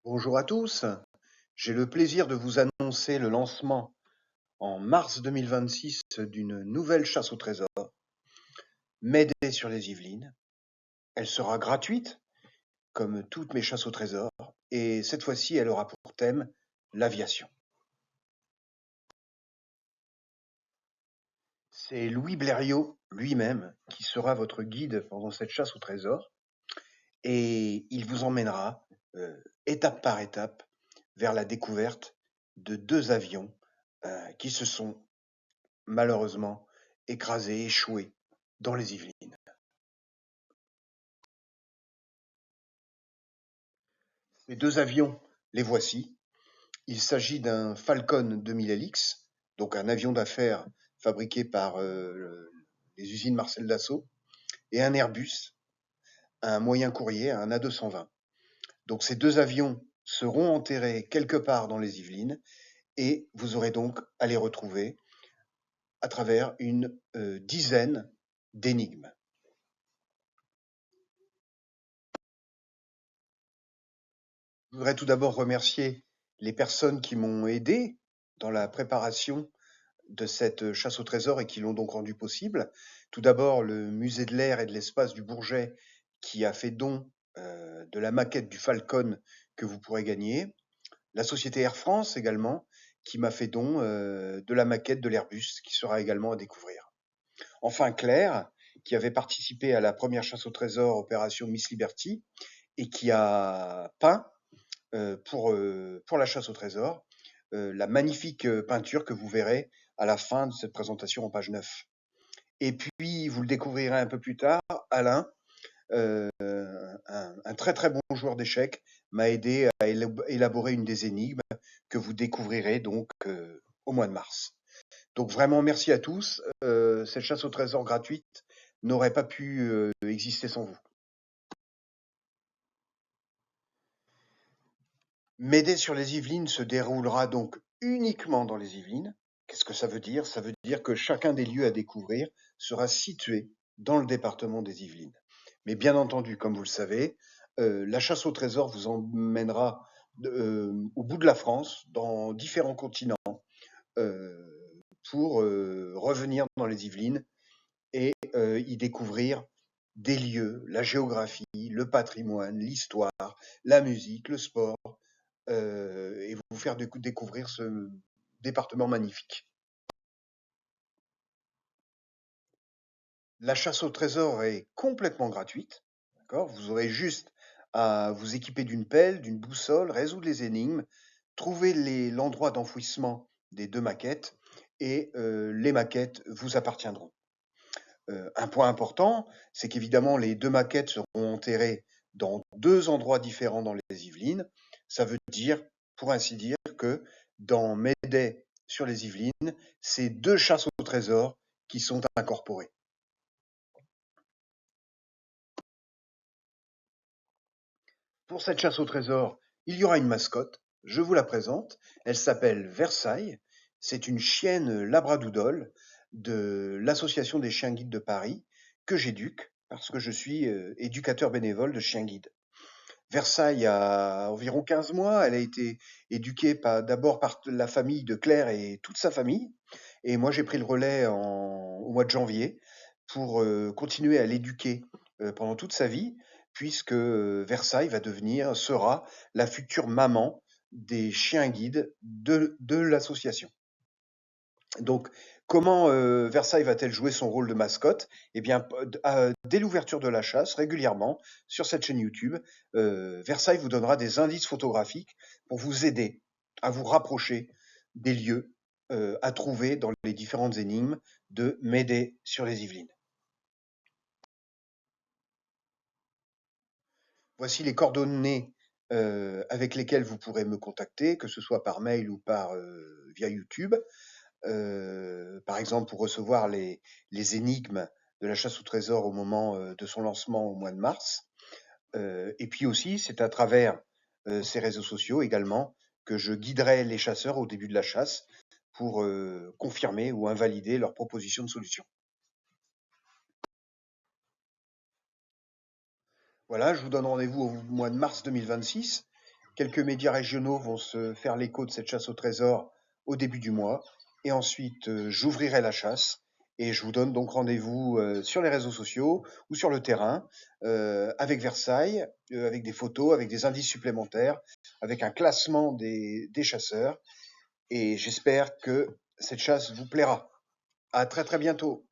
Bonjour à tous, j'ai le plaisir de vous annoncer le lancement en mars 2026 d'une nouvelle chasse au trésor, Médée sur les Yvelines. Elle sera gratuite, comme toutes mes chasses au trésor, et cette fois-ci elle aura pour thème l'aviation. C'est Louis Blériot lui-même qui sera votre guide pendant cette chasse au trésor, et il vous emmènera étape par étape vers la découverte de deux avions qui se sont malheureusement écrasés, échoués dans les Yvelines. Ces deux avions, les voici. Il s'agit d'un Falcon 2000 LX, donc un avion d'affaires fabriqué par les usines Marcel Dassault, et un Airbus, un moyen courrier, un A220. Donc ces deux avions seront enterrés quelque part dans les Yvelines et vous aurez donc à les retrouver à travers une dizaine d'énigmes. Je voudrais tout d'abord remercier les personnes qui m'ont aidé dans la préparation de cette chasse au trésor et qui l'ont donc rendu possible. Tout d'abord, le Musée de l'air et de l'espace du Bourget qui a fait don de la maquette du Falcon que vous pourrez gagner. La société Air France également qui m'a fait don de la maquette de l'Airbus qui sera également à découvrir. Enfin, Claire qui avait participé à la première chasse au trésor opération Miss Liberty et qui a peint pour la chasse au trésor, la magnifique peinture que vous verrez à la fin de cette présentation en page 9. Et puis, vous le découvrirez un peu plus tard, Alain, un très très bon joueur d'échecs, m'a aidé à élaborer une des énigmes que vous découvrirez donc au mois de mars. Donc vraiment merci à tous. Cette chasse au trésor gratuite n'aurait pas pu exister sans vous. Médée sur les Yvelines se déroulera donc uniquement dans les Yvelines. Qu'est-ce que ça veut dire? Ça veut dire que chacun des lieux à découvrir sera situé dans le département des Yvelines. Mais bien entendu, comme vous le savez, la chasse au trésor vous emmènera au bout de la France, dans différents continents, pour revenir dans les Yvelines et y découvrir des lieux, la géographie, le patrimoine, l'histoire, la musique, le sport, et vous faire découvrir ce département magnifique. La chasse au trésor est complètement gratuite, d'accord? Vous aurez juste à vous équiper d'une pelle, d'une boussole, résoudre les énigmes, trouver l'endroit d'enfouissement des deux maquettes et les maquettes vous appartiendront. Un point important, c'est qu'évidemment les deux maquettes seront enterrées dans deux endroits différents dans les Yvelines. Ça veut dire, pour ainsi dire, que dans Médée sur les Yvelines, c'est deux chasses au trésor qui sont incorporées. Pour cette chasse au trésor, il y aura une mascotte, je vous la présente, elle s'appelle Versailles, c'est une chienne labradoodle de l'association des chiens guides de Paris que j'éduque parce que je suis éducateur bénévole de chiens guides. Versailles a environ 15 mois, elle a été éduquée d'abord par la famille de Claire et toute sa famille, et moi j'ai pris le relais au mois de janvier pour continuer à l'éduquer pendant toute sa vie, puisque Versailles sera la future maman des chiens guides de l'association. Donc, comment Versailles va-t-elle jouer son rôle de mascotte? Eh bien, dès l'ouverture de la chasse, régulièrement, sur cette chaîne YouTube, Versailles vous donnera des indices photographiques pour vous aider à vous rapprocher des lieux à trouver dans les différentes énigmes de Médée sur les Yvelines. Voici les coordonnées avec lesquelles vous pourrez me contacter, que ce soit par mail ou via YouTube. Par exemple, pour recevoir les énigmes de la chasse au trésor au moment de son lancement au mois de mars. Et puis aussi, c'est à travers ces réseaux sociaux également que je guiderai les chasseurs au début de la chasse pour confirmer ou invalider leurs propositions de solutions. Voilà, je vous donne rendez-vous au mois de mars 2026 Quelques médias régionaux vont se faire l'écho de cette chasse au trésor au début du mois. Et ensuite, j'ouvrirai la chasse. Et je vous donne donc rendez-vous sur les réseaux sociaux ou sur le terrain avec Versailles, avec des photos, avec des indices supplémentaires, avec un classement des chasseurs. Et j'espère que cette chasse vous plaira. À très très bientôt.